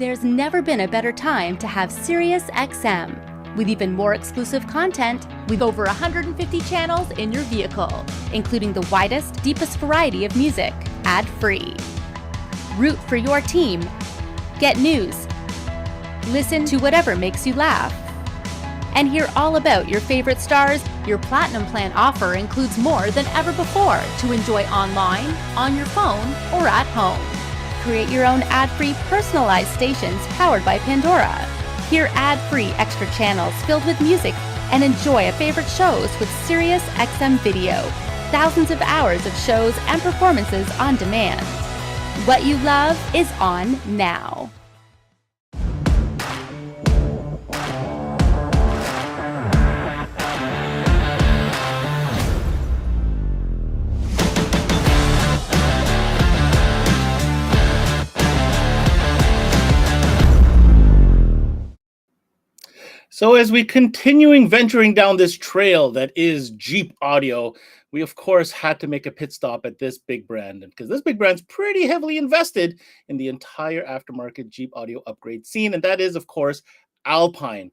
There's never been a better time to have SiriusXM. With even more exclusive content, with over 150 channels in your vehicle, including the widest, deepest variety of music, ad-free. Root for your team. Get news. Listen to whatever makes you laugh. And hear all about your favorite stars. Your Platinum Plan offer includes more than ever before to enjoy online, on your phone, or at home. Create your own ad-free personalized stations powered by Pandora. Hear ad-free extra channels filled with music and enjoy favorite shows with SiriusXM Video. Thousands of hours of shows and performances on demand. What you love is on now. So as we continuing venturing down this trail that is Jeep Audio, we of course had to make a pit stop at this big brand, because this big brand's pretty heavily invested in the entire aftermarket Jeep Audio upgrade scene, and that is of course Alpine.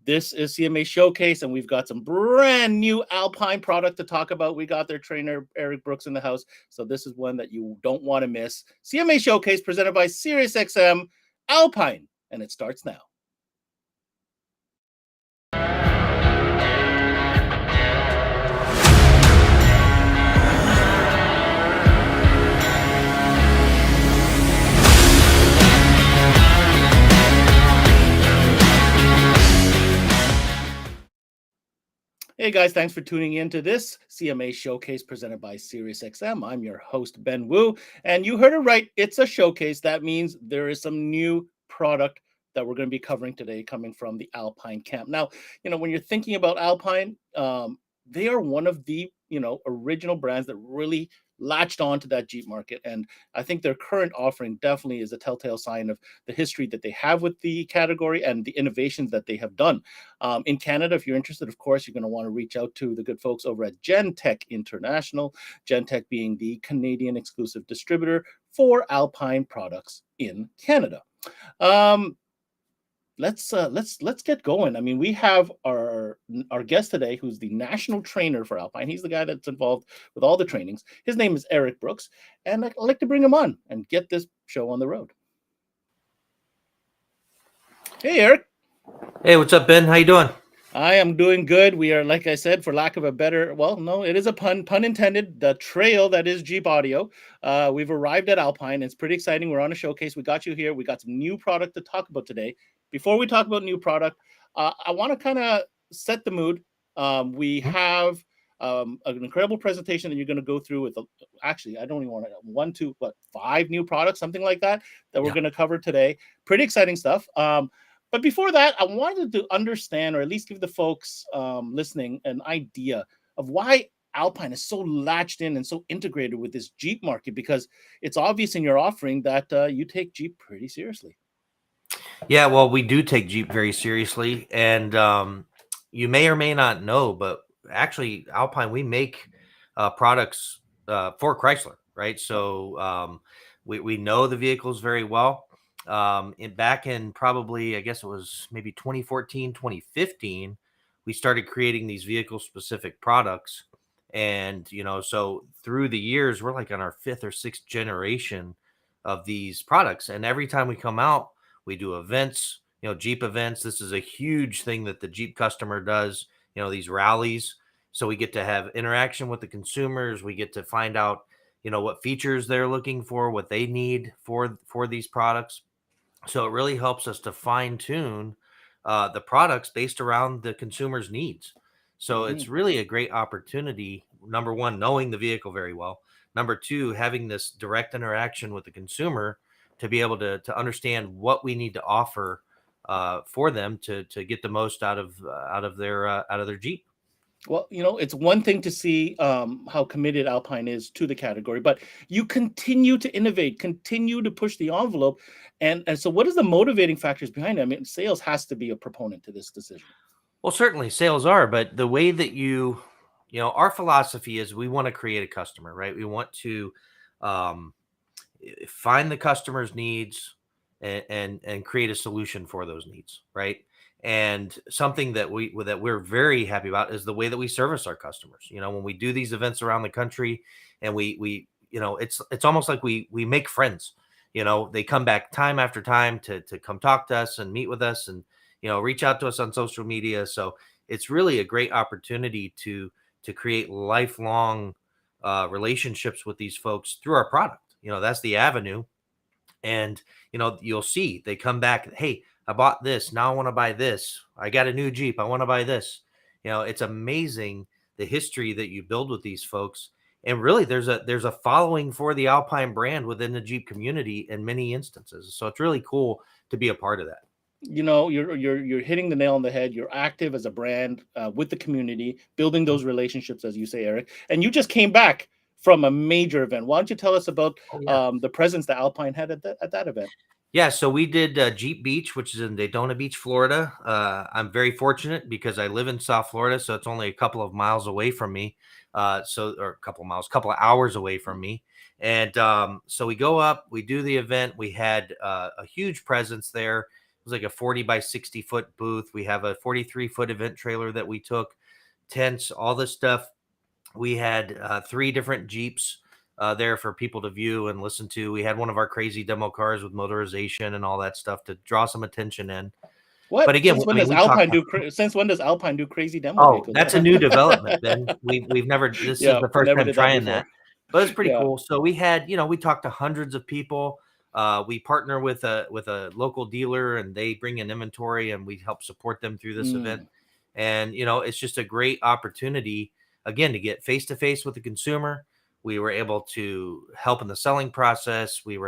This is CMA Showcase, and we've got some brand new Alpine product to talk about. We got their trainer, Eric Brooks, in the house, so this is one that you don't want to miss. CMA Showcase presented by SiriusXM Alpine, and it starts now. Hey guys, thanks for tuning in to this CMA Showcase presented by SiriusXM. I'm your host, Ben Wu, and you heard it right. It's a showcase. That means there is some new product that we're going to be covering today coming from the Alpine camp. Now, when you're thinking about Alpine, they are one of the, original brands that really latched on to that Jeep market. And I think their current offering definitely is a telltale sign of the history that they have with the category and the innovations that they have done. In Canada, if you're interested, of course, you're going to want to reach out to the good folks over at Gentech International, Gentech being the Canadian exclusive distributor for Alpine products in Canada. Let's get going. I mean, we have our guest today, who's the national trainer for Alpine. He's the guy that's involved with all the trainings. His name is Eric Brooks, and I'd like to bring him on and get this show on the road. Hey, Eric. Hey, what's up, Ben? How you doing? I am doing good. We are, like I said, for lack of a better, well, no, it is a pun intended, the trail that is Jeep Audio. We've arrived at Alpine. It's pretty exciting. We're on a showcase. We got you here. We got some new product to talk about today. Before we talk about new product, I want to kind of set the mood. We have an incredible presentation that you're going to go through with, actually, I don't even want to, 5 new products, something like that we're going to cover today. Pretty exciting stuff. But before that, I wanted to understand, or at least give the folks listening an idea of why Alpine is so latched in and so integrated with this Jeep market, because it's obvious in your offering that you take Jeep pretty seriously. Yeah, well, we do take Jeep very seriously, and you may or may not know, but actually, Alpine, we make products for Chrysler, right? So we know the vehicles very well. Back in probably, I guess it was maybe 2014, 2015, we started creating these vehicle-specific products, and so through the years, we're like on our 5th or 6th generation of these products, and every time we come out, we do events, Jeep events. This is a huge thing that the Jeep customer does, these rallies. So we get to have interaction with the consumers. We get to find out, what features they're looking for, what they need for these products. So it really helps us to fine tune the products based around the consumer's needs. So it's really a great opportunity. Number one, knowing the vehicle very well. Number two, having this direct interaction with the consumer to be able to understand what we need to offer for them to get the most out of their Jeep. Well, it's one thing to see how committed Alpine is to the category, but you continue to innovate, continue to push the envelope. And so what is the motivating factors behind it? I mean, sales has to be a proponent to this decision. Well, certainly sales are, but the way that our philosophy is we want to create a customer, right? We want to find the customer's needs and create a solution for those needs, right? And something that we're very happy about is the way that we service our customers. When we do these events around the country, and we it's almost like we make friends. They come back time after time to come talk to us and meet with us, and reach out to us on social media. So it's really a great opportunity to create lifelong relationships with these folks through our product. That's the avenue. And you'll see they come back, hey, I bought this, now I want to buy this, I got a new Jeep, I want to buy this. It's amazing the history that you build with these folks. And really there's a following for the Alpine brand within the Jeep community in many instances. So it's really cool to be a part of that. You're hitting the nail on the head. You're active as a brand with the community, building those relationships, as you say, Eric. And you just came back from a major event. Why don't you tell us about the presence that Alpine had at that event? Yeah, so we did Jeep Beach, which is in Daytona Beach, Florida. I'm very fortunate because I live in South Florida, so it's only a couple of miles away from me. Or a couple of hours away from me. And so we go up, we do the event. We had a huge presence there. It was like a 40 by 60 foot booth. We have a 43-foot event trailer that we took, tents, all this stuff. We had 3 different Jeeps there for people to view and listen to. We had one of our crazy demo cars with motorization and all that stuff to draw some attention in. What? But again, since when does Alpine do crazy demo vehicles? That's a new development, Ben. We've never. This is the first time trying that, but it's pretty cool. So we had, we talked to hundreds of people. We partner with a local dealer, and they bring in inventory, and we help support them through this event. And it's just a great opportunity again to get face to face with the consumer. We were able to help in the selling process. We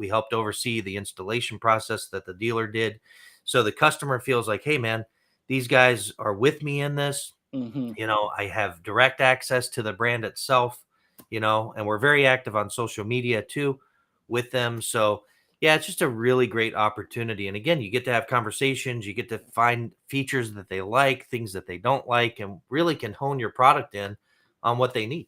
helped oversee the installation process that the dealer did. So the customer feels like, hey man, these guys are with me in this. I have direct access to the brand itself, and we're very active on social media too with them. So yeah, it's just a really great opportunity. And again, you get to have conversations, you get to find features that they like, things that they don't like, and really can hone your product in on what they need.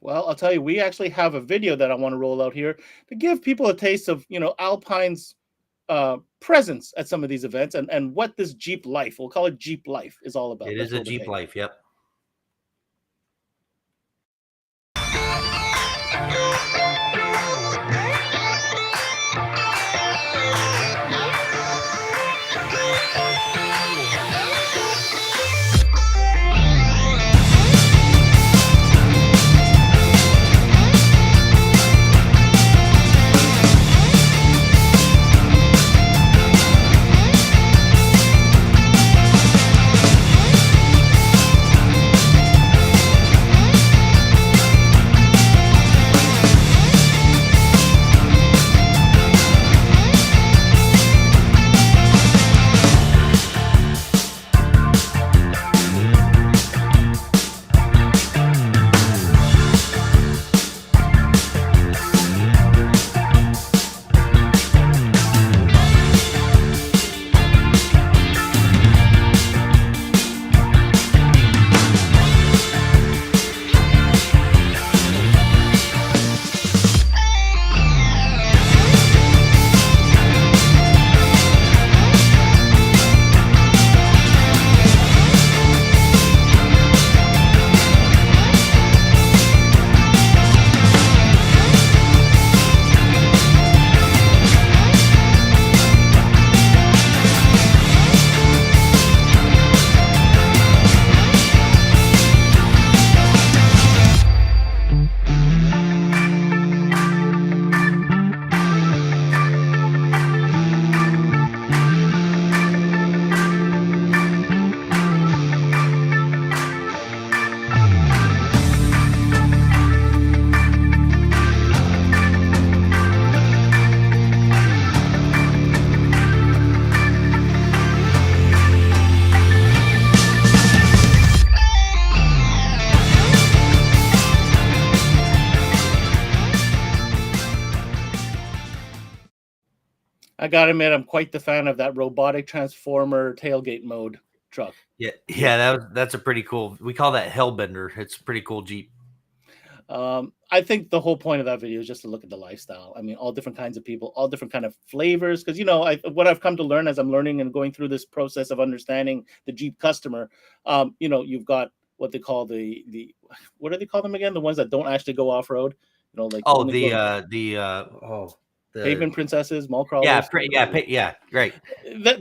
Well, I'll tell you, we actually have a video that I want to roll out here to give people a taste of, Alpine's presence at some of these events and what this Jeep life, we'll call it Jeep life, is all about. It is a Jeep life. Yep. I gotta admit, I'm quite the fan of that robotic transformer tailgate mode truck. Yeah, that's a pretty cool. We call that Hellbender. It's a pretty cool Jeep. I think the whole point of that video is just to look at the lifestyle. I mean, all different kinds of people, all different kind of flavors. Because what I've come to learn as I'm learning and going through this process of understanding the Jeep customer, you've got what they call the what do they call them again? The ones that don't actually go off road. Like Oh, only go the pavement princesses, mall yeah, crawlers. yeah, great.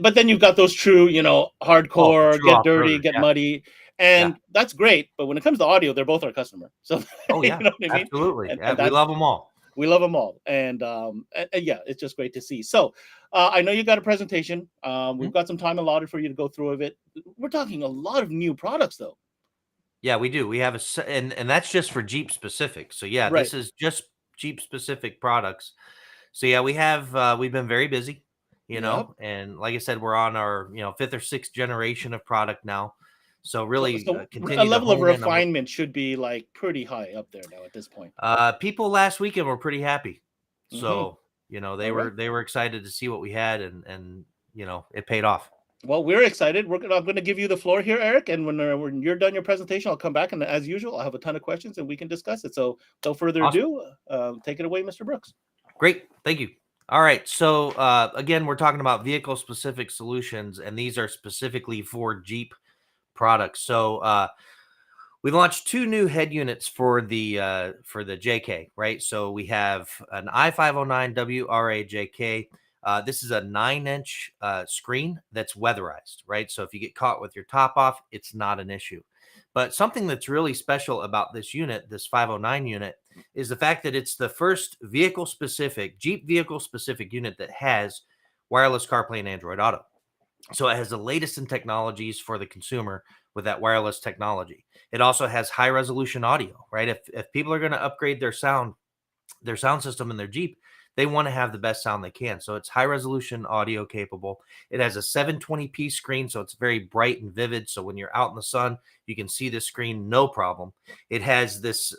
But then you've got those true, Oh, hardcore, true get dirty, off-roaders, get yeah, muddy, yeah. and that's great. But when it comes to audio, they're both our customer. So Oh, you yeah, know what I mean? absolutely. And Yeah, and we that's love them all. we love them all. And yeah, it's just great to see. So I know you got a presentation. We've Mhm. got some time allotted for you to go through of it. We're talking a lot of new products, though. Yeah, we do. We have and that's just for Jeep specific. So yeah, Right. this is just Jeep specific products. So yeah, we've been very busy, Yep. and like I said, we're on our fifth or sixth generation of product now. So So, really so a continue to level of hone in on what refinement should be like pretty high up there now at this point. people last weekend were pretty happy. Hmm. So they All right. were excited to see what we had, and it paid off. Well, we're excited. I'm going to give you the floor here, Eric. And when you're done your presentation, I'll come back. And as usual, I'll have a ton of questions and we can discuss it. So without further Awesome. ado, take it away, Mr. Brooks. Great. Thank you. All right. So, again, we're talking about vehicle specific solutions, and these are specifically for Jeep products. So, we launched two new head units for the JK, right? So we have an i509 WRA JK. This is a 9-inch screen that's weatherized, right? So if you get caught with your top off, it's not an issue. But something that's really special about this unit, this 509 unit, is the fact that it's the first Jeep vehicle specific unit that has wireless CarPlay and Android Auto. So it has the latest in technologies for the consumer with that wireless technology. It also has high resolution audio, right? If people are going to upgrade their sound system in their Jeep, they want to have the best sound they can. So it's high resolution audio capable. It has a 720p screen, so it's very bright and vivid. So when you're out in the sun, you can see the screen no problem. It has this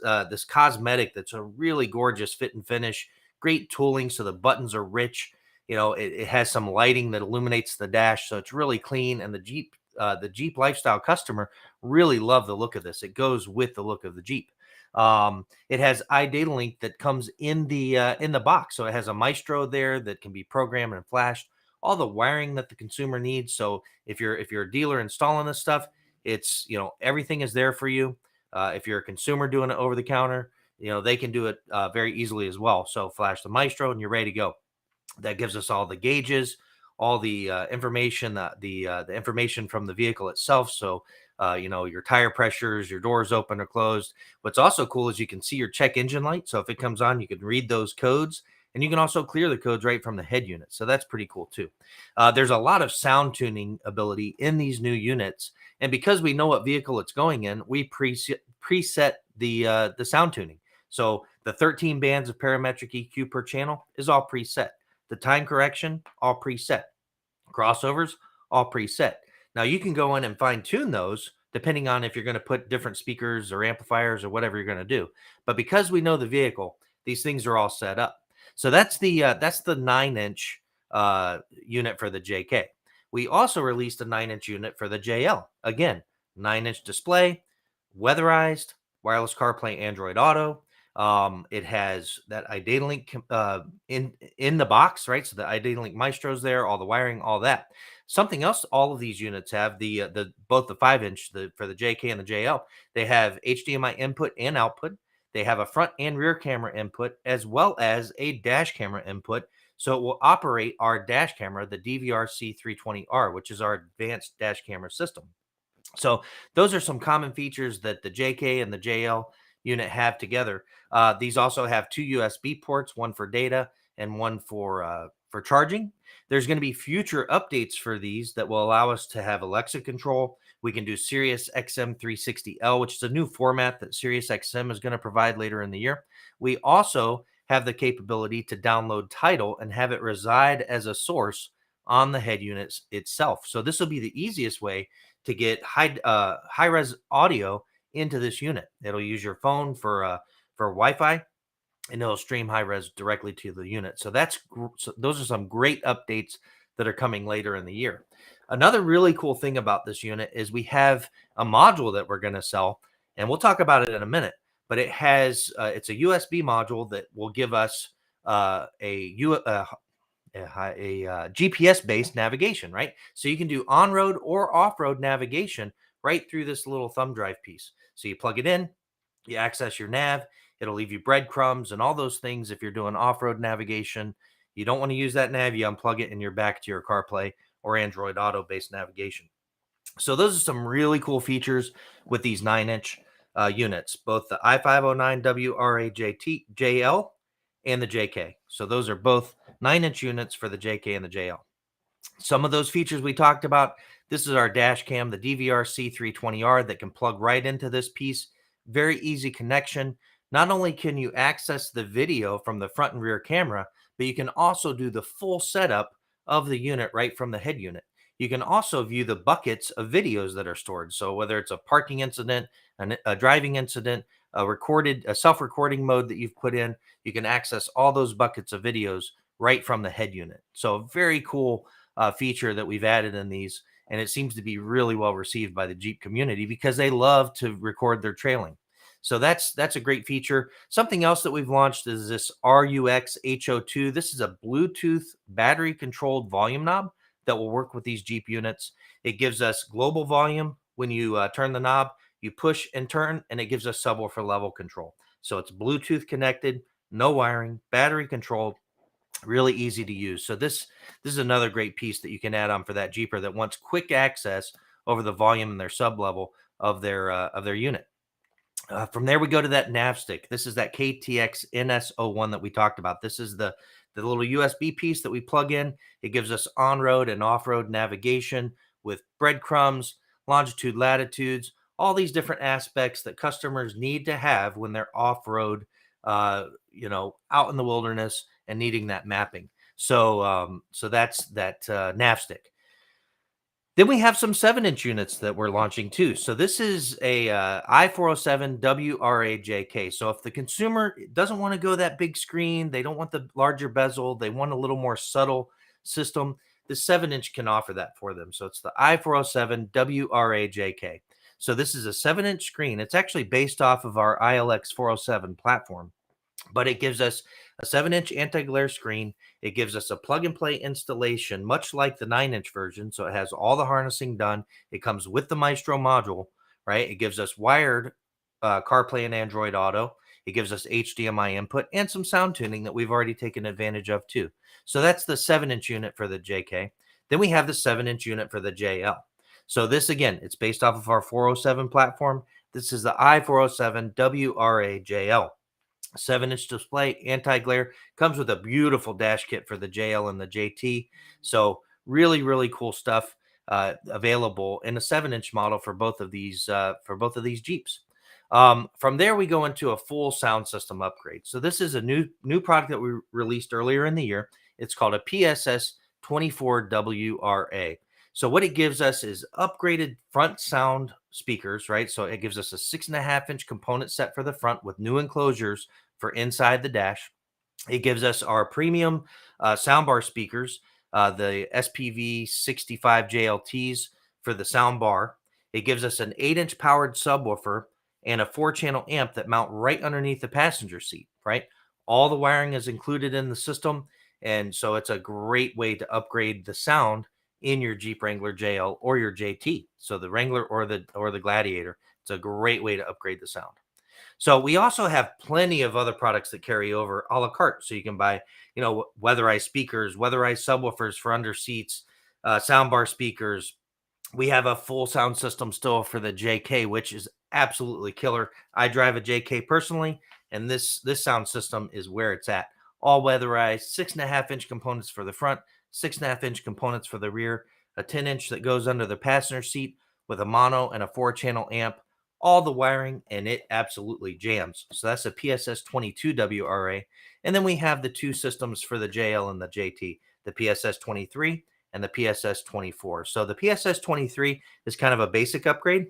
cosmetic that's a really gorgeous fit and finish, great tooling, so the buttons are rich. It has some lighting that illuminates the dash, so it's really clean. And the Jeep lifestyle customer really love the look of this. It goes with the look of the Jeep. It has iData Link that comes in the box, so it has a Maestro there that can be programmed and flashed. All the wiring that the consumer needs. So if you're a dealer installing this stuff, it's everything is there for you. If you're a consumer doing it over the counter, they can do it very easily as well. So flash the Maestro and you're ready to go. That gives us all the gauges, all the information, the information from the vehicle itself. So, your tire pressures, your doors open or closed. What's also cool is you can see your check engine light. So if it comes on, you can read those codes, and you can also clear the codes right from the head unit. So that's pretty cool too. There's a lot of sound tuning ability in these new units, and because we know what vehicle it's going in, we preset the sound tuning. So the 13 bands of parametric EQ per channel is all preset. The time correction, all preset. Crossovers, all preset. Now you can go in and fine tune those depending on if you're going to put different speakers or amplifiers or whatever you're going to do. But because we know the vehicle, these things are all set up. So that's the 9-inch unit for the JK. We also released a 9-inch unit for the JL. Again, 9-inch display, weatherized, wireless CarPlay, Android Auto. It has that iData Link in the box, right? So the iData Link Maestro's there, all the wiring, all that. Something else all of these units have, both the 5-inch for the JK and the JL, they have HDMI input and output. They have a front and rear camera input as well as a dash camera input. So it will operate our dash camera, the DVR-C320R, which is our advanced dash camera system. So those are some common features that the JK and the JL unit have together. These also have two USB ports, one for data and one for charging. There's going to be future updates for these that will allow us to have Alexa control. We can do Sirius XM 360L, which is a new format that Sirius XM is going to provide later in the year. We also have the capability to download Tidal and have it reside as a source on the head unit itself. So this will be the easiest way to get high res audio into this unit. It'll use your phone for Wi-Fi, and it'll stream high res directly to the unit. So those are some great updates that are coming later in the year. Another really cool thing about this unit is we have a module that we're going to sell, and we'll talk about it in a minute. but it has it's a USB module that will give us GPS-based navigation, right? So you can do on-road or off-road navigation right through this little thumb drive piece. So you plug it in, you access your nav, it'll leave you breadcrumbs and all those things if you're doing off-road navigation. You don't want to use that nav, you unplug it and you're back to your CarPlay or Android Auto-based navigation. So those are some really cool features with these 9-inch units, both the i509WRAJL and the JK. So those are both 9-inch units for the JK and the JL. Some of those features we talked about, this is our dash cam, the DVR C320R that can plug right into this piece. Very easy connection. Not only can you access the video from the front and rear camera, but you can also do the full setup of the unit right from the head unit. You can also view the buckets of videos that are stored. So whether it's a parking incident, a driving incident, a self-recording mode that you've put in, you can access all those buckets of videos right from the head unit. So a very cool feature that we've added in these, and it seems to be really well received by the Jeep community because they love to record their trailing. So that's a great feature. Something else that we've launched is this RUX HO2. This is a Bluetooth battery controlled volume knob that will work with these Jeep units. It gives us global volume when you turn the knob, you push and turn, and it gives us subwoofer level control. So it's Bluetooth connected, no wiring, battery controlled, really easy to use. So this is another great piece that you can add on for that Jeeper that wants quick access over the volume and their sub level of their unit. From there, we go to that nav stick. This is that KTX NS01 that we talked about. This is the little USB piece that we plug in. It gives us on-road and off-road navigation with breadcrumbs, longitude, latitudes, all these different aspects that customers need to have when they're off-road, out in the wilderness and needing that mapping. So that's that nav stick. Then we have some 7-inch units that we're launching too. So this is a i407 WRAJK. So if the consumer doesn't want to go that big screen, they don't want the larger bezel, they want a little more subtle system, the 7-inch can offer that for them. So it's the i407 WRAJK. So this is a 7-inch screen. It's actually based off of our ILX 407 platform, but it gives us a 7-inch anti-glare screen. It gives us a plug-and-play installation, much like the 9-inch version. So it has all the harnessing done. It comes with the Maestro module, right? It gives us wired CarPlay and Android Auto. It gives us HDMI input and some sound tuning that we've already taken advantage of too. So that's the 7-inch unit for the JK. Then we have the 7-inch unit for the JL. So this, again, it's based off of our 407 platform. This is the i407 WRAJL. 7-inch display, anti-glare, comes with a beautiful dash kit for the JL and the JT. So really, really cool stuff available in a 7-inch model for both of these Jeeps. From there, we go into a full sound system upgrade. So this is a new product that we released earlier in the year. It's called a PSS 24WRA. So what it gives us is upgraded front sound speakers, right? So it gives us a 6.5-inch component set for the front with new enclosures for inside the dash. It gives us our premium soundbar speakers, the SPV 65 JLTs for the sound bar. It gives us an 8-inch powered subwoofer and a 4-channel amp that mount right underneath the passenger seat, right? All the wiring is included in the system, and so it's a great way to upgrade the sound in your Jeep Wrangler JL or your JT. So the Wrangler or the Gladiator, it's a great way to upgrade the sound. So we also have plenty of other products that carry over a la carte. So you can buy, weatherized speakers, weatherized subwoofers for under seats, soundbar speakers. We have a full sound system still for the JK, which is absolutely killer. I drive a JK personally, and this sound system is where it's at. All weatherized, 6.5-inch components for the front, 6.5-inch components for the rear, a 10-inch that goes under the passenger seat with a mono and a 4-channel amp, all the wiring, and it absolutely jams. So that's a PSS 22WRA. And then we have the two systems for the JL and the JT, the PSS 23 and the PSS 24. So the PSS 23 is kind of a basic upgrade.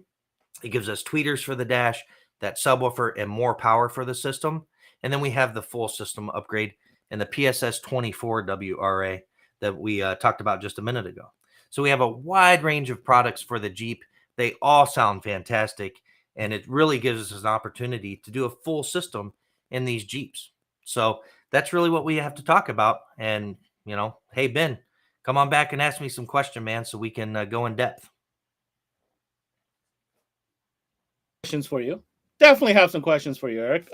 It gives us tweeters for the dash, that subwoofer, and more power for the system. And then we have the full system upgrade and the PSS 24WRA that we talked about just a minute ago. So we have a wide range of products for the Jeep. They all sound fantastic. and it really gives us an opportunity to do a full system in these Jeeps. So that's really what we have to talk about. And, hey, Ben, come on back and ask me some question, man, so we can go in depth. Questions for you. Definitely have some questions for you, Eric.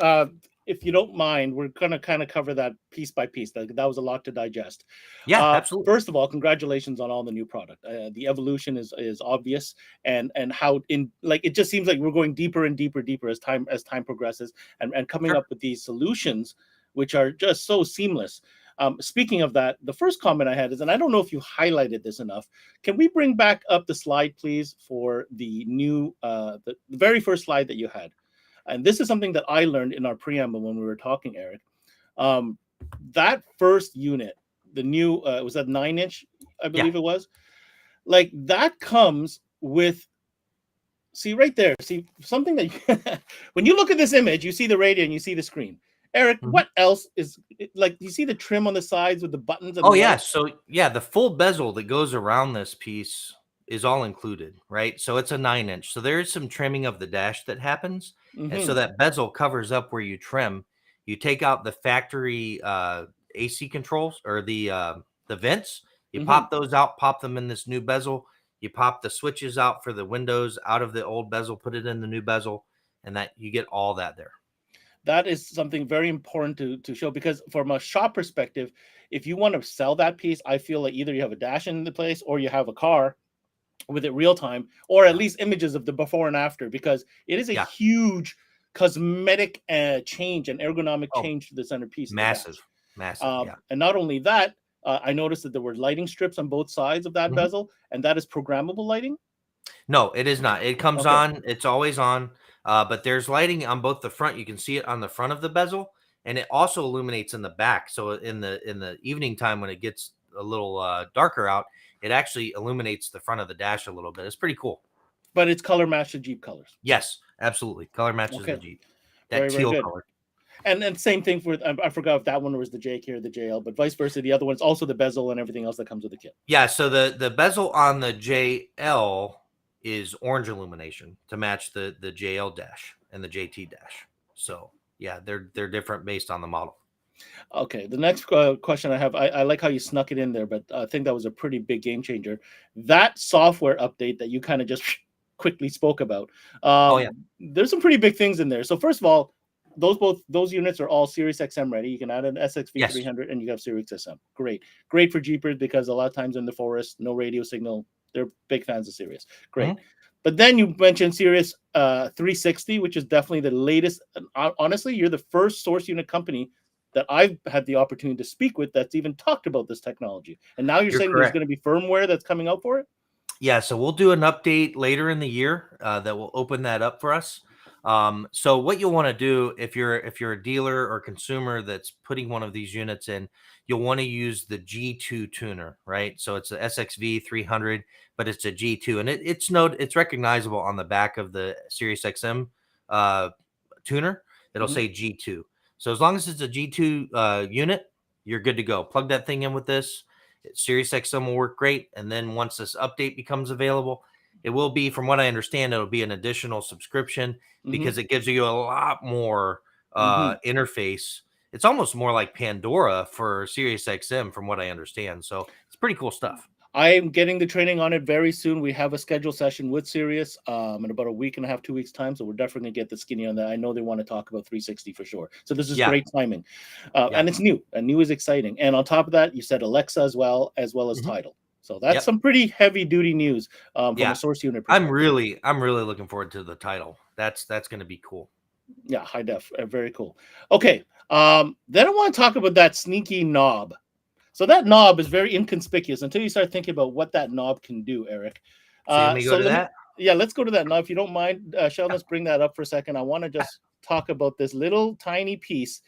If you don't mind, we're going to kind of cover that piece by piece. That was a lot to digest. Yeah, absolutely. First of all, congratulations on all the new product. The evolution is obvious, and how it just seems like we're going deeper and deeper as time progresses, and coming up with these solutions which are just so seamless. Speaking of that, the first comment I had is, and I don't know if you highlighted this enough, can we bring back up the slide, please, for the new, the very first slide that you had? And this is something that I learned in our preamble when we were talking, Eric. That first unit, the new, was that 9-inch, I believe it was? Like, that comes with, see right there, see something that, when you look at this image, you see the radio and you see the screen. Eric, what else is, like, you see the trim on the sides with the buttons? And So, the full bezel that goes around this piece is all included, right? So it's a 9-inch. So there is some trimming of the dash that happens. And so that bezel covers up where you trim. You take out the factory AC controls or the vents. You pop those out, pop them in this new bezel. You pop the switches out for the windows out of the old bezel, put it in the new bezel, and that you get all that there. That is something very important to show, because from a shop perspective, if you want to sell that piece, I feel like either you have a dash in the place or you have a car with it real time, or at least images of the before and after, because it is a huge cosmetic change and ergonomic change to the centerpiece. Massive. And not only that, I noticed that there were lighting strips on both sides of that bezel, and that is programmable lighting. No, it is not. It comes on. It's always on. But there's lighting on both the front. You can see it on the front of the bezel, and it also illuminates in the back. So in the evening time when it gets a little darker out, it actually illuminates the front of the dash a little bit. It's pretty cool. But it's color matched to Jeep colors. Yes, absolutely. Color matches the Jeep. That very teal good. color. And then same thing for, I forgot if that one was the JK or the JL, but vice versa. The other one's also the bezel and everything else that comes with the kit. Yeah, so the bezel on the JL is orange illumination to match the JL dash and the JT dash. So yeah, they're different based on the model. Okay, the next question I have, I like how you snuck it in there, but I think that was a pretty big game changer. That software update that you kind of just quickly spoke about. There's some pretty big things in there. So first of all, those units are all Sirius XM ready. You can add an SXV300 and you have Sirius XM. Great for Jeepers, because a lot of times in the forest, no radio signal. They're big fans of Sirius. Great. But then you mentioned Sirius 360, which is definitely the latest. Honestly, you're the first source unit company that I've had the opportunity to speak with that's even talked about this technology. And now you're saying there's going to be firmware that's coming out for it? Yeah, so we'll do an update later in the year that will open that up for us. So what you'll want to do if you're a dealer or consumer that's putting one of these units in, you'll want to use the G2 tuner, right? So it's a SXV 300, but it's a G2, and it's recognizable on the back of the Sirius XM tuner. It'll say G2. So as long as it's a G2 unit, you're good to go. Plug that thing in with this. Sirius XM will work great. And then once this update becomes available, it will be, from what I understand, it'll be an additional subscription because it gives you a lot more interface. It's almost more like Pandora for Sirius XM, from what I understand. So it's pretty cool stuff. I am getting the training on it very soon. We have a scheduled session with Sirius in about a week and a half, 2 weeks time. So we're definitely going to get the skinny on that. I know they want to talk about 360 for sure. So this is great timing. And it's new. And new is exciting. And on top of that, you said Alexa as well as Tidal. So that's some pretty heavy duty news from a source unit perspective. I'm really looking forward to the Tidal. That's going to be cool. Yeah, high def. Very cool. Okay. Then I want to talk about that sneaky knob. So that knob is very inconspicuous until you start thinking about what that knob can do, Eric. Let's go to that knob. If you don't mind, Sheldon, let's bring that up for a second. I want to just talk about this little tiny piece,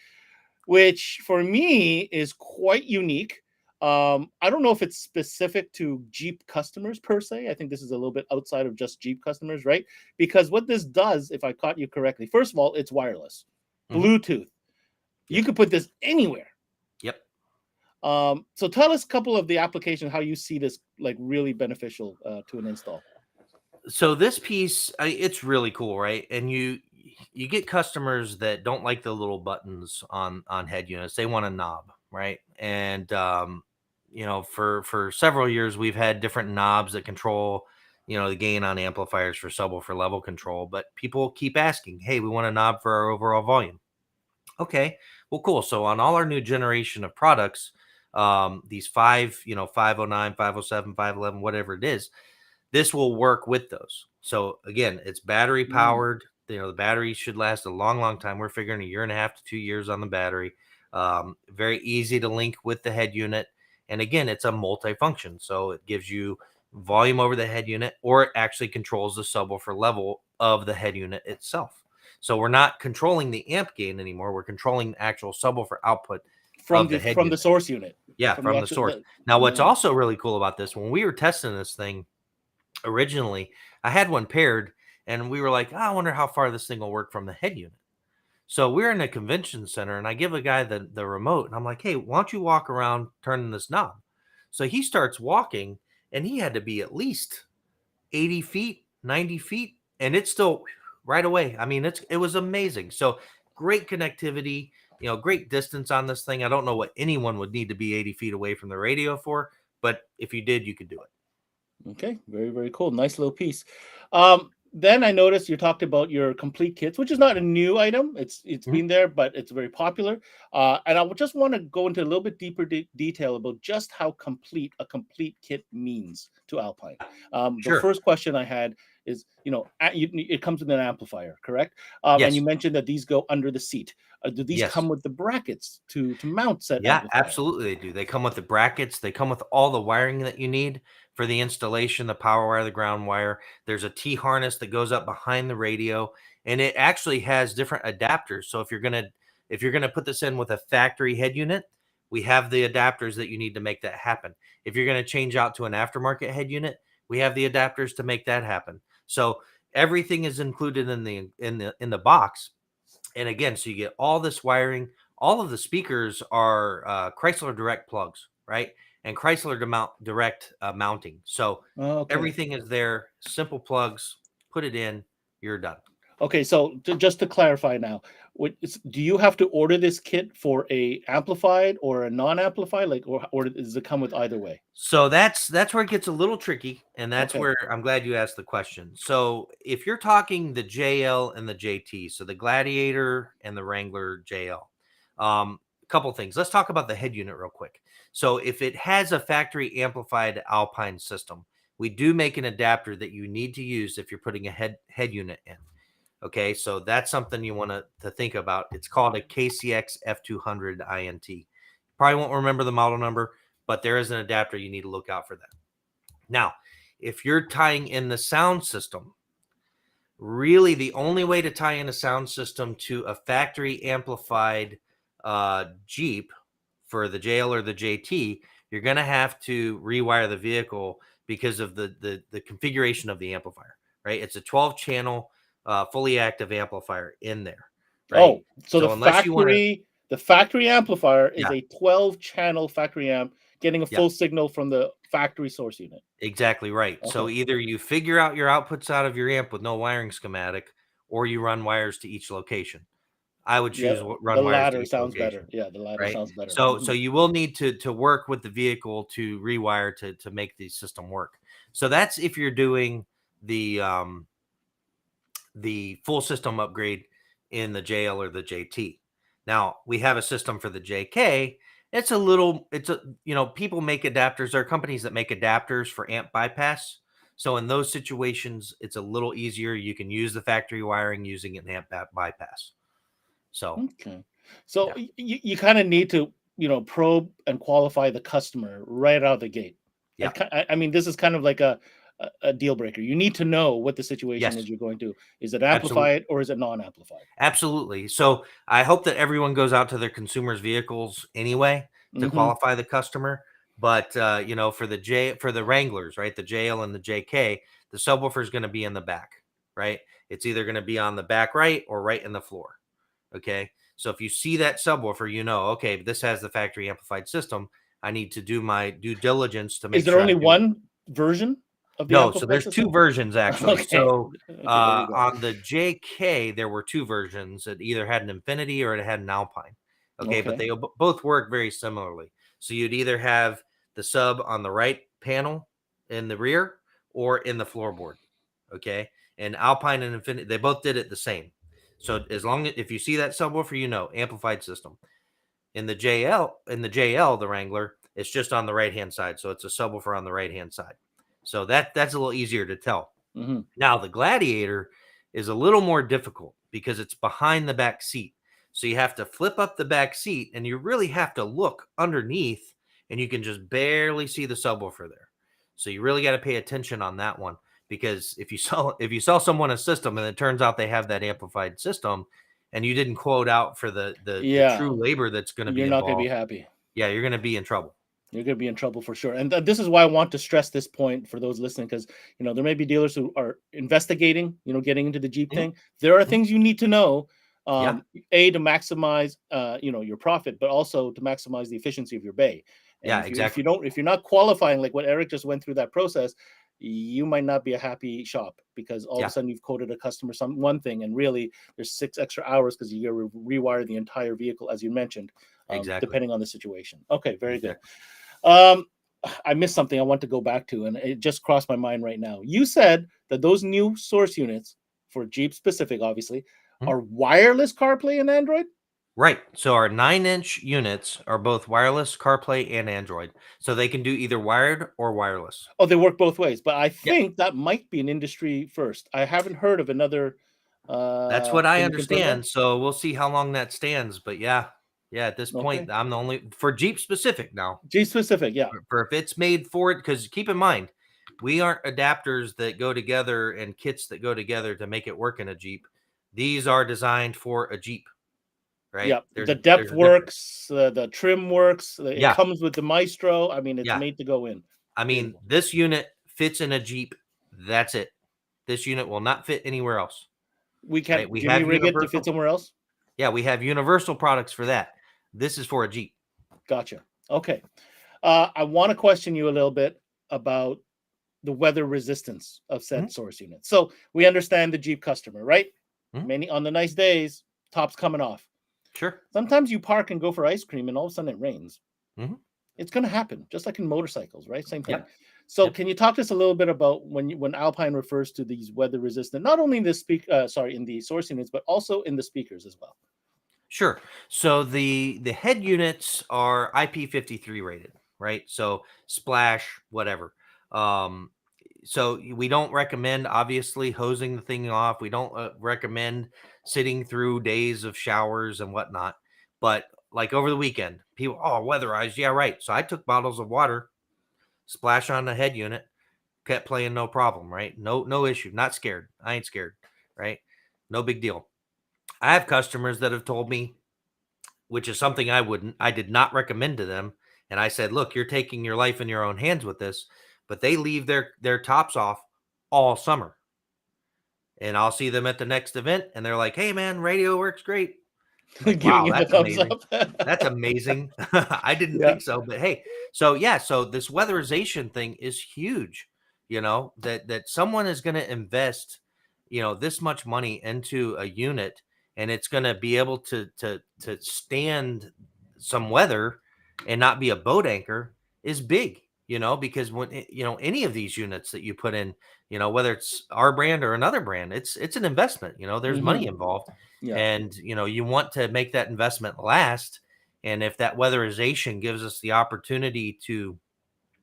which for me is quite unique. I don't know if it's specific to Jeep customers per se. I think this is a little bit outside of just Jeep customers, right? Because what this does, if I caught you correctly, first of all, it's wireless, Bluetooth. You could put this anywhere. Yep. So tell us a couple of the applications, how you see this like really beneficial to an install. So this piece, it's really cool, right? And you get customers that don't like the little buttons on head units. They want a knob, right? And for several years we've had different knobs that control, the gain on amplifiers for subwoofer level control. But people keep asking, "Hey, we want a knob for our overall volume." Okay, well, cool. So on all our new generation of products, these 509, 507, 511, whatever it is, this will work with those. So again, it's battery powered. The battery should last a long, long time. We're figuring 1.5 to 2 years on the battery. Very easy to link with the head unit. And again, it's a multifunction. So it gives you volume over the head unit, or it actually controls the subwoofer level of the head unit itself. So we're not controlling the amp gain anymore. We're controlling the actual subwoofer output from of the head the unit. source unit. Yeah, from the source. Now, what's also really cool about this, when we were testing this thing originally, I had one paired, and we were like, I wonder how far this thing will work from the head unit. So we're in a convention center, and I give a guy the remote, and I'm like, hey, why don't you walk around turning this knob? So he starts walking, and he had to be at least 80 feet, 90 feet, and it's still right away. I mean, it was amazing. So great connectivity, great distance on this thing. I don't know what anyone would need to be 80 feet away from the radio for, but if you did, you could do it. Okay, very, very cool. Nice little piece. Then I noticed you talked about your complete kits, which is not a new item. It's been there, but it's very popular. And I just want to go into a little bit deeper detail about just how complete a complete kit means to Alpine. Sure. The first question I had is, it comes with an amplifier, correct? Yes. And you mentioned that these go under the seat. Do these Yes. come with the brackets to mount said Yeah, amplifier? absolutely they do. They come with the brackets. They come with all the wiring that you need for the installation, the power wire, the ground wire. There's a T harness that goes up behind the radio, and it actually has different adapters. So if you're gonna put this in with a factory head unit, we have the adapters that you need to make that happen. If you're gonna change out to an aftermarket head unit, we have the adapters to make that happen. So everything is included in the box. And again, so you get all this wiring. All of the speakers are Chrysler Direct plugs, right? And Chrysler Direct mounting. So everything is there. Simple plugs. Put it in. You're done. Okay, so just to clarify now, do you have to order this kit for a amplified or a non-amplified, or does it come with either way? So that's where it gets a little tricky, and that's where I'm glad you asked the question. So if you're talking the JL and the JT, so the Gladiator and the Wrangler JL, a couple things. Let's talk about the head unit real quick. So if it has a factory amplified Alpine system, we do make an adapter that you need to use if you're putting a head unit in. Okay, so that's something you want to think about. It's called a KCX F200 INT. Probably won't remember the model number, but there is an adapter. You need to look out for that. Now, if you're tying in the sound system, really the only way to tie in a sound system to a factory amplified Jeep for the JL or the JT, you're going to have to rewire the vehicle because of the configuration of the amplifier, right? It's a 12-channel fully active amplifier in there. Right? Oh, so the factory amplifier is a 12-channel factory amp getting a full signal from the factory source unit. Exactly right. Okay. So either you figure out your outputs out of your amp with no wiring schematic, or you run wires to each location. I would choose run the wires latter to each sounds location. better. Yeah, the latter sounds better. So you will need to work with the vehicle to rewire to make the system work. So that's if you're doing the full system upgrade in the JL or the JT. Now we have a system for the JK. People make adapters. There are companies that make adapters for amp bypass. So in those situations, it's a little easier. You can use the factory wiring using an amp bypass. So, you kind of need to, probe and qualify the customer right out of the gate. Yeah. I mean, this is kind of like a deal breaker. You need to know what the situation is you're going to. Is it amplified or is it non-amplified? Absolutely. So I hope that everyone goes out to their consumers' vehicles anyway to qualify the customer. But for the Wranglers, right, the JL and the JK, the subwoofer is going to be in the back, right? It's either going to be on the back right or right in the floor. Okay. So if you see that subwoofer, okay, this has the factory amplified system. I need to do my due diligence to make sure. Is there only one version? of the No, so amplified there's system? two versions actually. Okay. So Okay, there you go. on the JK, there were two versions. It either had an Infinity or it had an Alpine. Okay, but Okay. they both work very similarly. So you'd either have the sub on the right panel in the rear or in the floorboard. Okay, and Alpine and Infinity, they both did it the same. So as long as if you see that subwoofer, you know, amplified system. In the JL, the Wrangler, it's just on the right hand side, so it's a subwoofer on the right hand side. So that's a little easier to tell. Hmm. Now the Gladiator is a little more difficult because it's behind the back seat. So you have to flip up the back seat and you really have to look underneath and you can just barely see the subwoofer there. So you really got to pay attention on that one because if you sell someone a system and it turns out they have that amplified system and you didn't quote out for the Yeah, true labor that's going to be you're not going to be involved, happy. yeah, you're going to be in trouble. You're going to be in trouble for sure. And this is why I want to stress this point for those listening, because there may be dealers who are investigating, getting into the Jeep Mhm. thing. There are Mhm. things you need to know, Yeah, to maximize, your profit, but also to maximize the efficiency of your bay. And yeah, if exactly. you're not qualifying like what Eric just went through that process, you might not be a happy shop because all of a Yeah, sudden you've quoted a customer one thing, and really there's 6 extra hours because you got to rewire the entire vehicle, as you mentioned, exactly. depending on the situation. Okay, very good. Exactly. Um, I missed something I want to go back to, and it just crossed my mind right now. You said that those new source units for Jeep specific, obviously, Mhm. are wireless CarPlay and Android. Right. So our 9-inch units are both wireless CarPlay and Android. So they can do either wired or wireless. Oh, they work both ways, but I Yeah. think that might be an industry first. I haven't heard of another. That's what I Can you confirm that? understand. So we'll see how long that stands. But yeah. Yeah, at this Okay, point, I'm the only for Jeep specific now. Jeep specific, yeah, For if it's made for it, because keep in mind, we aren't adapters that go together and kits that go together to make it work in a Jeep. These are designed for a Jeep, right? yeah. There's The depth there's a difference. works, the trim works. It Yeah, comes with the Maestro. I mean, it's yeah. made to go in. I mean, Beautiful. this unit fits in a Jeep. That's it. This unit will not fit anywhere else, We right? can't We jimmy have rig it to fit universal. somewhere else. Yeah, we have universal products for that. This is for a Jeep. Gotcha. Okay. I want to question you a little bit about the weather resistance of Mhm, said source units. So we understand the Jeep customer, right? mhm. Many on the nice days, top's coming off. Sure. Sometimes you park and go for ice cream, and all of a sudden it rains. Mhm. It's going to happen, just like in motorcycles, right? Same thing. Yep. So, Yep. can you talk to us a little bit about when Alpine refers to these weather resistant, not only in the in the source units, but also in the speakers as well? Sure. So the head units are IP53 rated, right? So splash, whatever. Um, so we don't recommend obviously hosing the thing off. We don't recommend sitting through days of showers and whatnot. But like over the weekend, people, oh, weatherized, yeah, right. So I took bottles of water, splash on the head unit, kept playing, no problem, right? No issue, not scared. I ain't scared, right? No big deal. I have customers that have told me, which is something I did not recommend to them. And I said, look, you're taking your life in your own hands with this, but they leave their tops off all summer. And I'll see them at the next event and they're like, hey man, radio works great. I'm like, Giving wow, you the that's thumbs amazing. up. That's amazing. I didn't Yeah. think so, but hey, so yeah, so this weatherization thing is huge, that someone is going to invest, this much money into a unit and it's going to be able to stand some weather and not be a boat anchor is big, because when any of these units that you put in, whether it's our brand or another brand, it's an investment, there's money Hmm. involved. Yeah. And you want to make that investment last. And if that weatherization gives us the opportunity to,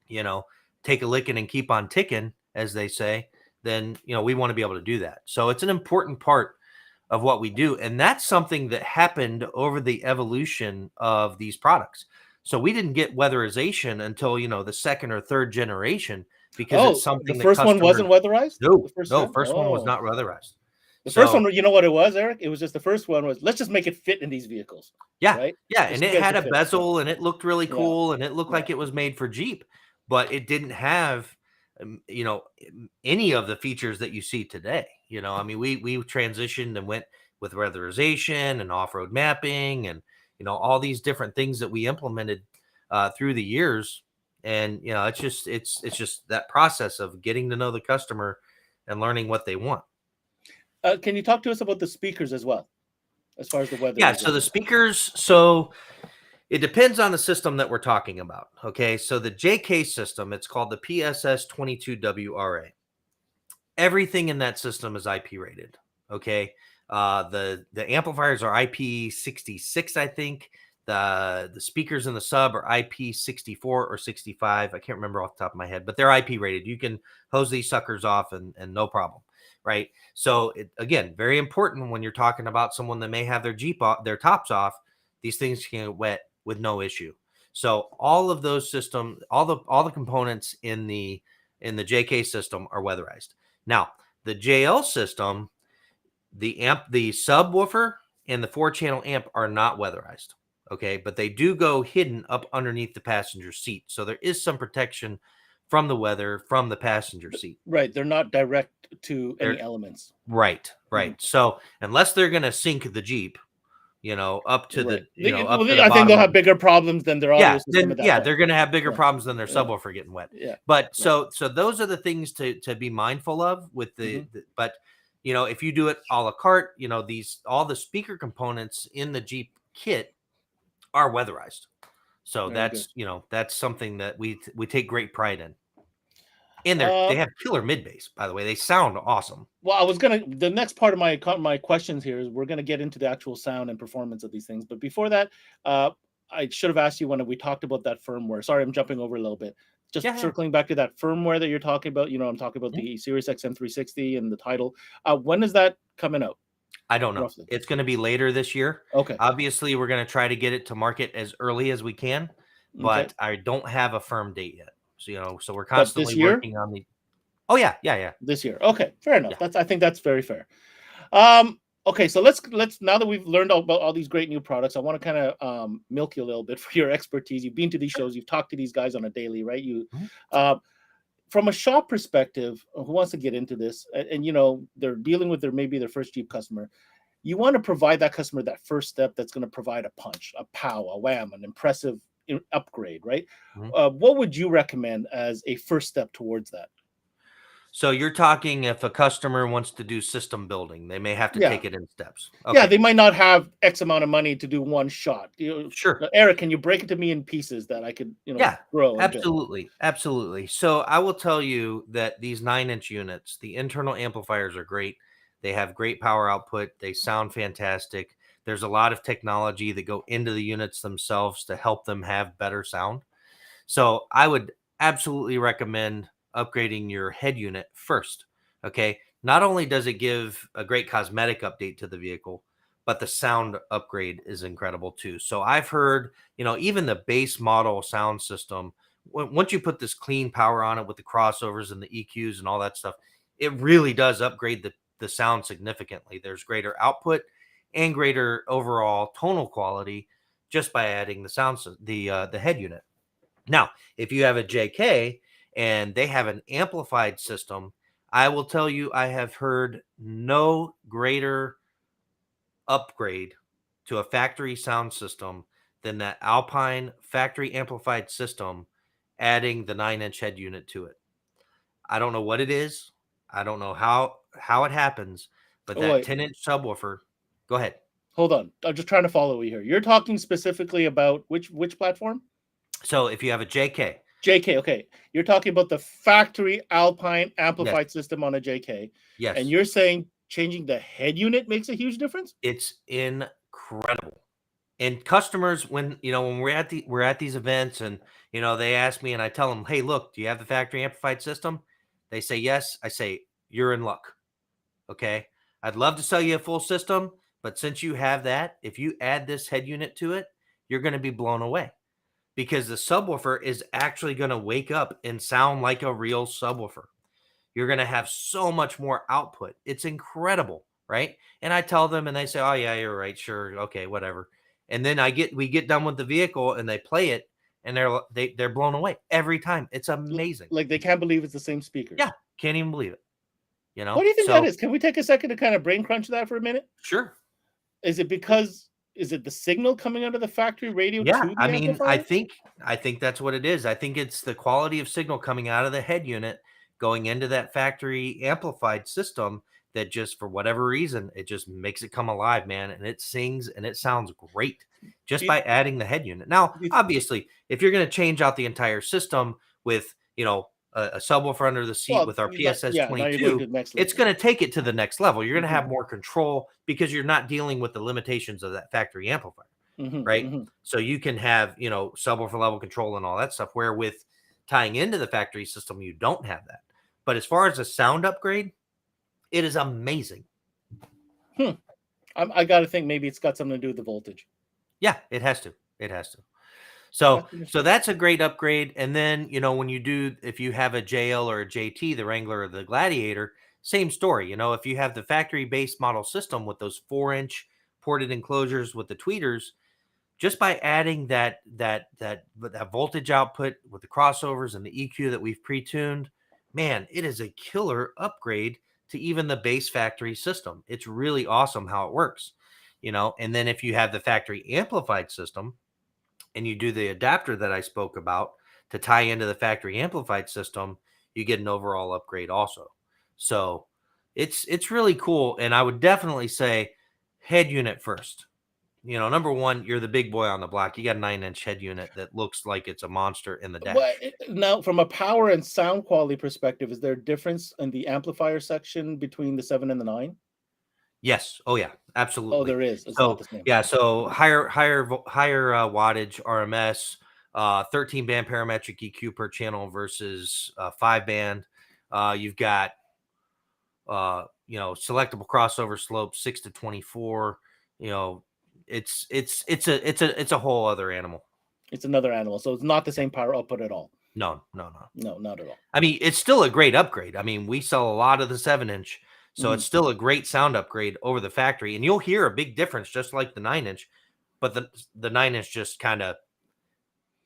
you know take a licking and keep on ticking, as they say, then we want to be able to do that. So it's an important part of what we do, and that's something that happened over the evolution of these products. So we didn't get weatherization until the second or third generation, because it's Oh, the something that first one customers. wasn't weatherized No, the first no, time. first one was Oh, not weatherized. the first one. So You know what it was, Eric? It was just the first one was let's just make it fit in these vehicles, yeah, right? yeah, Just and so you it guys had could a fit. Yeah. bezel and it looked really Yeah. cool and it looked Yeah. like it was made for Jeep, but it didn't have any of the features that you see today. I mean, we transitioned and went with weatherization and off-road mapping and all these different things that we implemented through the years, And it's just that process of getting to know the customer and learning what they want. Can you talk to us about the speakers as well, as far as the weather? Yeah, so the speakers, so it depends on the system that we're talking about. Okay, so the JK system, it's called the PSS22WRA. Everything in that system is IP rated. Okay, the amplifiers are IP66, I think. The speakers in the sub are IP64 or 65. I can't remember off the top of my head, but they're IP rated. You can hose these suckers off and no problem, right? So again, very important when you're talking about someone that may have their Jeep off, their tops off. These things can get wet with no issue. So all of those systems, all the components in the JK system are weatherized. Now, the JL system, the subwoofer and the 4-channel amp are not weatherized. Okay, but they do go hidden up underneath the passenger seat. So there is some protection from the weather from the passenger seat. Right. They're not direct to any elements. Right. So unless they're going to sink the Jeep, up to the, up to the I think they'll bottom have bigger problems than their audio system. they're going to have bigger problems than their subwoofer getting wet. Yeah. But so those are the things to be mindful of with but if you do it a la carte, all the speaker components in the Jeep kit are weatherized. So that's something that we take great pride in. And they have killer mid bass, by the way. They sound awesome. Well, the next part of my questions here is we're gonna get into the actual sound and performance of these things. But before that, I should have asked you when we talked about that firmware. Sorry, I'm jumping over a little bit. Just circling back to that firmware that you're talking about. I'm talking about the Sirius XM 360 and the title. When is that coming out? I don't know. Roughly. It's going to be later this year. Okay. Obviously, we're going to try to get it to market as early as we can, but I don't have a firm date yet. So we're constantly working on the. Oh yeah. This year. Okay, fair enough. Yeah. I think that's very fair. Okay, so let's now that we've learned about all these great new products, I want to kind of milk you a little bit for your expertise. You've been to these shows, you've talked to these guys on a daily, right? From a shop perspective, who wants to get into this, and they're dealing with maybe their first Jeep customer. You want to provide that customer that first step that's going to provide a punch, a pow, a wham, an impressive upgrade, right? What would you recommend as a first step towards that? So you're talking if a customer wants to do system building, they may have to take it in steps. Okay. Yeah, they might not have X amount of money to do one shot. Sure. Eric, can you break it to me in pieces that I could, grow? Absolutely. So I will tell you that these 9-inch units, the internal amplifiers are great. They have great power output. They sound fantastic. There's a lot of technology that go into the units themselves to help them have better sound. So I would absolutely recommend upgrading your head unit first. Okay. Not only does it give a great cosmetic update to the vehicle, but the sound upgrade is incredible too. So I've heard, even the base model sound system, once you put this clean power on it with the crossovers and the EQs and all that stuff, it really does upgrade the sound significantly. There's greater output and greater overall tonal quality just by adding the head unit. Now, if you have a JK and they have an amplified system, I will tell you, I have heard no greater upgrade to a factory sound system than that Alpine factory amplified system, adding the 9-inch head unit to it. I don't know what it is. I don't know how it happens, but that 10-inch subwoofer. Go ahead. Hold on. I'm just trying to follow you here. You're talking specifically about which platform? So if you have a JK, okay. You're talking about the factory Alpine amplified system on a JK. Yes. And you're saying changing the head unit makes a huge difference? It's incredible. And customers, when we're at these events and they ask me and I tell them, hey, look, do you have the factory amplified system? They say yes. I say, you're in luck. Okay. I'd love to sell you a full system, but since you have that, if you add this head unit to it, you're going to be blown away. Because the subwoofer is actually going to wake up and sound like a real subwoofer. You're going to have so much more output. It's incredible, right? And I tell them and they say, oh yeah, you're right. Sure. Okay, whatever. And then we get done with the vehicle and they play it and they're blown away every time. It's amazing. Like they can't believe it's the same speaker. Yeah. Can't even believe it. What do you think that is? Can we take a second to kind of brain crunch that for a minute? Sure. Is it because is it the signal coming out of the factory radio Yeah, to I the mean, amplifier? I think that's what it is. I think it's the quality of signal coming out of the head unit going into that factory amplified system that just for whatever reason it just makes it come alive, man, and it sings and it sounds great Do just you, by adding the head unit. Now, do you- obviously, if you're going to change out the entire system with, a subwoofer under the seat well, with our PSS yeah, now you're going 22, to the next it's level. going to take it to the next level. You're going to Mhm, have more control because you're not dealing with the limitations of that factory amplifier, mhm, right? mhm. So you can have, subwoofer level control and all that stuff, where with tying into the factory system, you don't have that. But as far as a sound upgrade, it is amazing. I got to think maybe it's got something to do with the voltage. Yeah, it has to. It has to. So That's so interesting. that's a great upgrade. And then, when you do, if you have a JL or a JT, the Wrangler or the Gladiator, same story. If you have the factory base model system with those 4-inch ported enclosures with the tweeters, just by adding that voltage output with the crossovers and the EQ that we've pre-tuned, man, it is a killer upgrade to even the base factory system. It's really awesome how it works, and then if you have the factory amplified system and you do the adapter that I spoke about to tie into the factory amplified system, you get an overall upgrade also. So it's really cool, and I would definitely say head unit first. Number one, you're the big boy on the block. You got a 9-inch head unit that looks like it's a monster in the dash. Now, from a power and sound quality perspective, is there a difference in the amplifier section between the 7 and the 9? Yes. Oh yeah, Oh, absolutely. there is. It's not So the same. yeah, so higher wattage RMS, 13 band parametric EQ per channel versus 5 band. You've got selectable crossover slope 6 to 24. You know, it's a whole other animal. It's another animal, so it's not the Yeah. same power output at all. No. No, not at all. I mean, it's still a great upgrade. I mean, we sell a lot of the 7-inch, so it's Mhm. still a great sound upgrade over the factory, and you'll hear a big difference just like the 9-inch, but the 9-inch just kind of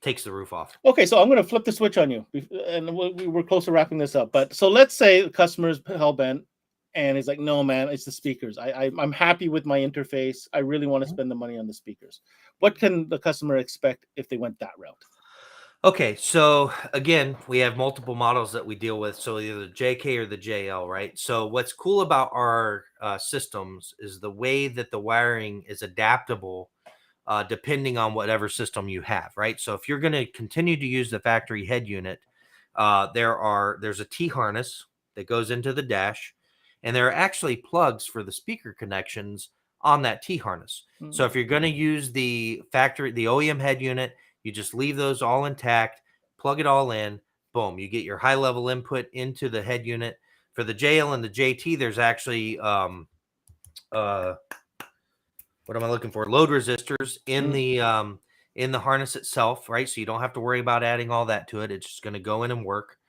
takes the roof off. Okay, so I'm going to flip the switch on you, and we're close to wrapping this up. But so let's say the customer's hellbent, and he's like, "No, man, it's the speakers. I'm happy with my interface. I really want to spend the money on the speakers." What can the customer expect if they went that route? Okay, so again, we have multiple models that we deal with. So either the JK or the JL, right? So what's cool about our systems is the way that the wiring is adaptable depending on whatever system you have, right? So if you're going to continue to use the factory head unit, there's a T harness that goes into the dash, and there are actually plugs for the speaker connections on that T harness. So if you're going to use the OEM head unit, you just leave those all intact, plug it all in, boom, you get your high level input into the head unit. For the JL and the JT, there's actually what am I looking for? Load resistors in the harness itself, right? So you don't have to worry about adding all that to it. It's just going to go in and work.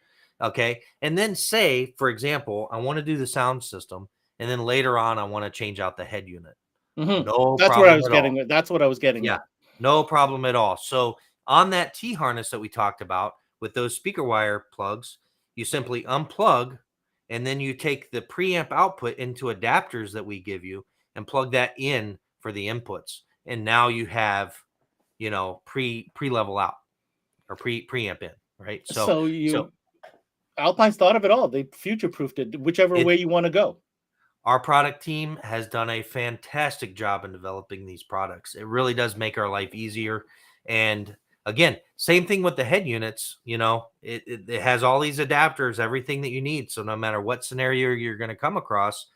Okay. And then say, for example, I want to do the sound system, and then later on I want to change out the head unit. Mm-hmm. No That's where I problem was at all. getting. That's what I was getting Yeah, at. no problem at all. So on that T harness that we talked about with those speaker wire plugs, you simply unplug, and then you take the preamp output into adapters that we give you and plug that in for the inputs. And now you have, pre-level out or preamp in, right? So So so Alpine's thought of it all. They future-proofed it, whichever it way you want to go. our product team has done a fantastic job in developing these products. It really does make our life easier. And again, same thing with the head units. It has all these adapters, everything that you need. So no matter what scenario you're going to come across,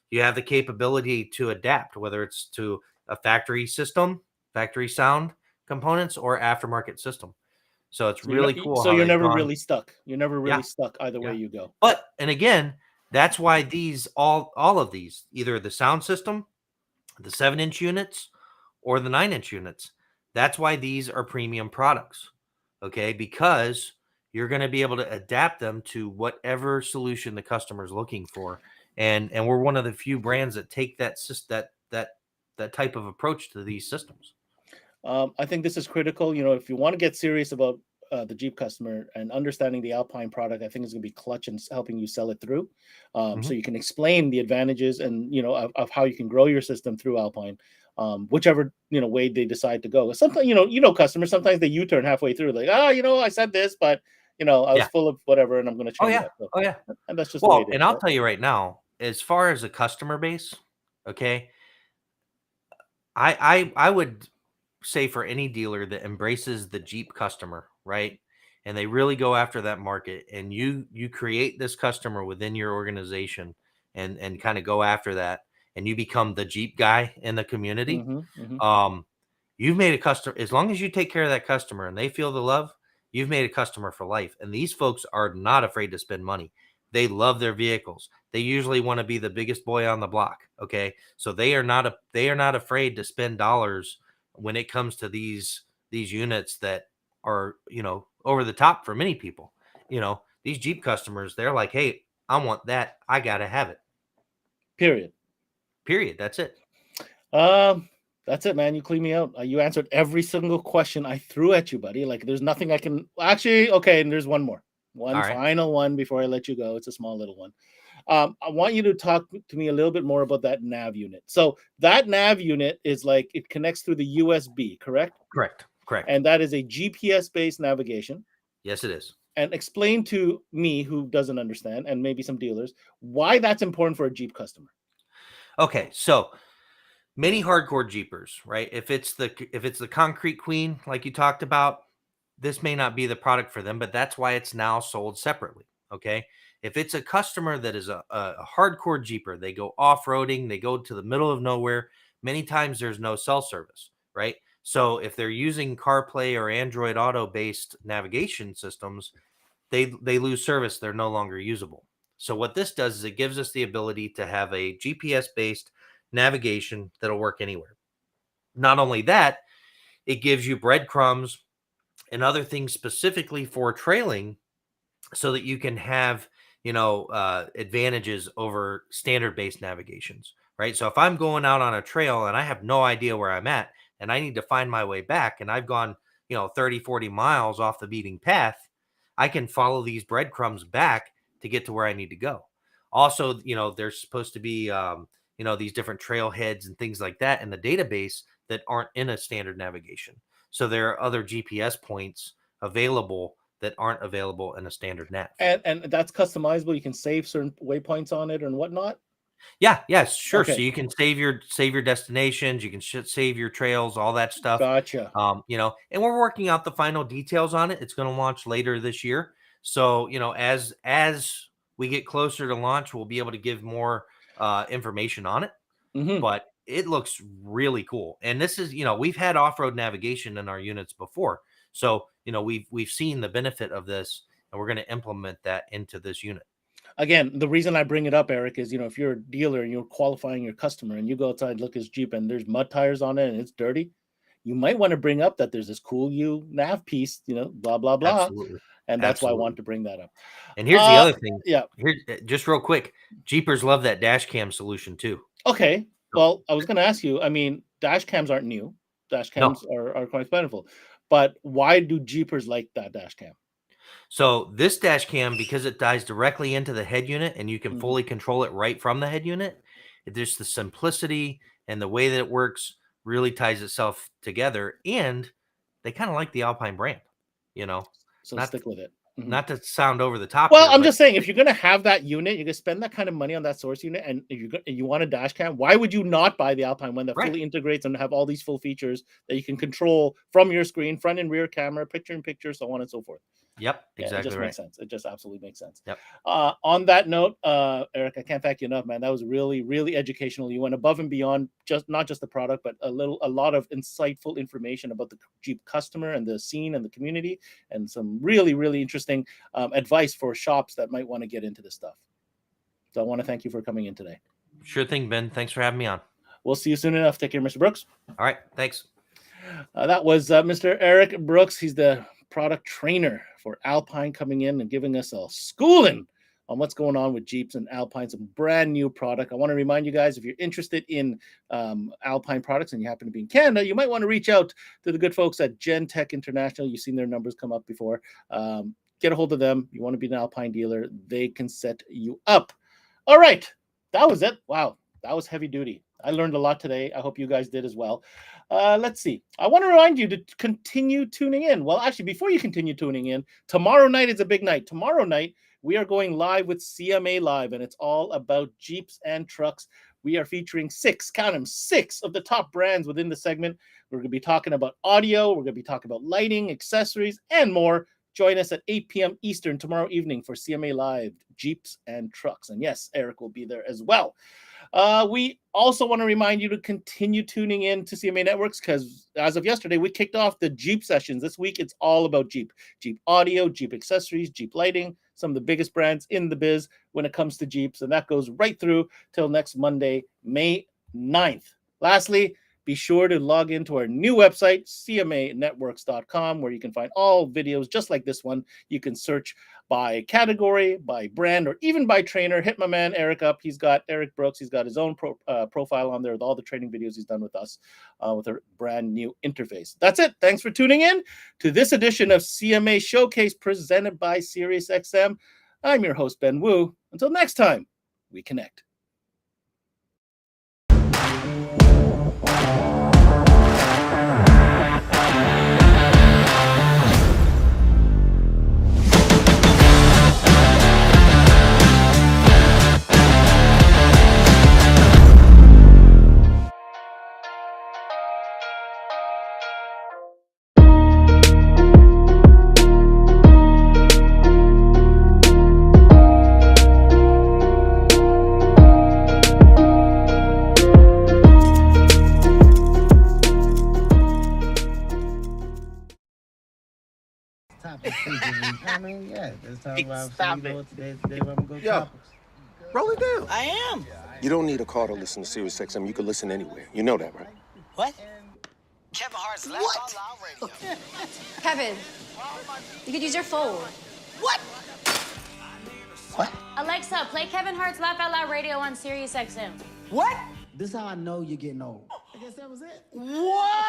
you have the capability to adapt, whether it's to a factory system, factory sound components, or aftermarket system. So it's really cool how You're they've never gone. really stuck. You're never Yeah, really stuck either way yeah. you go. But and again, that's why these all of these, either the sound system, the 7-inch units, or the 9-inch units, that's why these are premium products. Okay, because you're going to be able to adapt them to whatever solution the customer is looking for, and we're one of the few brands that take that type of approach to these systems. I think this is critical. If you want to get serious about the Jeep customer and understanding the Alpine product, I think is going to be clutch in helping you sell it through. So Mhm. you can explain the advantages and of how you can grow your system through Alpine. whichever way they decide to go. Sometimes customers, sometimes they U-turn halfway through, like, I said this, but I was Yeah. full of whatever, and I'm going to Oh change yeah. that. So, Oh yeah. and that's just the way Well, it is, and I'll right? tell you right now, as far as a customer base, okay, I would say for any dealer that embraces the Jeep customer, right? And they really go after that market, and you create this customer within your organization and kind of go after that, and you become the Jeep guy in the community. Mm-hmm, mm-hmm. um you've made a customer. As long as you take care of that customer and they feel the love, you've made a customer for life. And these folks are not afraid to spend money. They love their vehicles. They usually want to be the biggest boy on the block. Okay, so they are not afraid to spend dollars when it comes to these units that are over the top for many people. These Jeep customers, they're like, hey, I want that, I gotta have it. Period. That's it. That's it, man. You clean me out. You answered every single question I threw at you, buddy. Like, there's nothing I can actually. Okay, and there's one more, one All right. final one before I let you go. It's a small little one. I want you to talk to me a little bit more about that nav unit. So that nav unit is like, it connects through the USB, correct? Correct. And that is a GPS-based navigation. Yes, it is. And explain to me, who doesn't understand, and maybe some dealers, why that's important for a Jeep customer. Okay, so many hardcore Jeepers, right? If it's the concrete queen, like you talked about, this may not be the product for them, but that's why it's now sold separately. Okay. If it's a customer that is a hardcore Jeeper, they go off-roading, they go to the middle of nowhere. Many times there's no cell service, right? So if they're using CarPlay or Android Auto based navigation systems, they lose service. They're no longer usable. So what this does is it gives us the ability to have a GPS based navigation that'll work anywhere. Not only that, it gives you breadcrumbs and other things specifically for trailing so that you can have advantages over standard based navigations, right? So if I'm going out on a trail and I have no idea where I'm at and I need to find my way back, and I've gone 30-40 miles off the beaten path, I can follow these breadcrumbs back to get to where I need to go. Also, there's supposed to be these different trailheads and things like that in the database that aren't in a standard navigation. So there are other GPS points available that aren't available in a standard nav. And that's customizable. You can save certain waypoints on it and whatnot. Yeah, sure. Okay. So you can save your destinations, you can save your trails, all that stuff. Gotcha. And we're working out the final details on it. It's going to launch later this year. So, as we get closer to launch, we'll be able to give more information on it. Mm-hmm. But it looks really cool. And this is, we've had off-road navigation in our units before. So, we've seen the benefit of this, and we're going to implement that into this unit. Again, the reason I bring it up, Eric, is if you're a dealer and you're qualifying your customer and you go outside and look at his Jeep and there's mud tires on it and it's dirty, you might want to bring up that there's this cool nav piece, blah blah blah. Absolutely. And that's why I want to bring that up. And here's the other thing. Yeah. Here, just real quick, Jeepers love that dash cam solution too. Okay. Well, I was going to ask you. I mean, dash cams aren't new. Dash cams are quite plentiful. But why do Jeepers like that dash cam? So this dash cam, because it ties directly into the head unit and you can fully control it right from the head unit, just the simplicity and the way that it works really ties itself together. And they kind of like the Alpine brand, So stick with it. Not to sound over the top. Well, I'm just saying, if you're going to have that unit, you're going to spend that kind of money on that source unit, and if you want a dash cam, why would you not buy the Alpine one that fully integrates and have all these full features that you can control from your screen, front and rear camera, picture in picture, so on and so forth? Yep, exactly. It just makes sense. It just absolutely makes sense. Yep. On that note, Eric, I can't thank you enough, man. That was really, really educational. You went above and beyond, not just the product, but a lot of insightful information about the Jeep customer and the scene and the community, and some really, really interesting advice for shops that might want to get into this stuff. So I want to thank you for coming in today. Sure thing, Ben. Thanks for having me on. We'll see you soon enough. Take care, Mr. Brooks. All right. Thanks. That was Mr. Eric Brooks. He's the product trainer for Alpine, coming in and giving us a schooling on what's going on with Jeeps and Alpine, some brand new product. I want to remind you guys, if you're interested in Alpine products and you happen to be in Canada, you might want to reach out to the good folks at Gen Tech International. You've seen their numbers come up before. Get a hold of them. You want to be an Alpine dealer, they can set you up. All right. That was it. Wow. that was heavy duty. I learned a lot today. I hope you guys did as well. Let's see. I want to remind you to continue tuning in. Well, actually, before you continue tuning in, tomorrow night is a big night. Tomorrow night, we are going live with CMA Live, and it's all about Jeeps and trucks. We are featuring count them, 6 of the top brands within the segment. We're going to be talking about audio. We're going to be talking about lighting, accessories, and more. Join us at 8 p.m. Eastern tomorrow evening for CMA Live, Jeeps and Trucks. And yes, Eric will be there as well. We also want to remind you to continue tuning in to CMA Networks because as of yesterday, we kicked off the Jeep sessions. This week, it's all about Jeep. Jeep audio, Jeep accessories, Jeep lighting, some of the biggest brands in the biz when it comes to Jeeps. And that goes right through till next Monday, May 9th. Lastly, be sure to log into our new website, cmanetworks.com, where you can find all videos just like this one. You can search by category, by brand, or even by trainer. Hit my man Eric up. He's got Eric Brooks. He's got his own profile on there with all the training videos he's done with us with a brand new interface. That's it. Thanks for tuning in to this edition of CMA Showcase presented by SiriusXM. I'm your host, Ben Wu. Until next time, we connect. I mean, yeah, let's talk about today we're gonna go topics. Roll it down. I am. You don't need a car to listen to SiriusXM. You can listen anywhere. You know that, right? What? Kevin Hart's Laugh Out Loud Radio. Kevin, you could use your phone. What? What? Alexa, play Kevin Hart's Laugh Out Loud Radio on SiriusXM. What? This is how I know you're getting old. I guess that was it. What?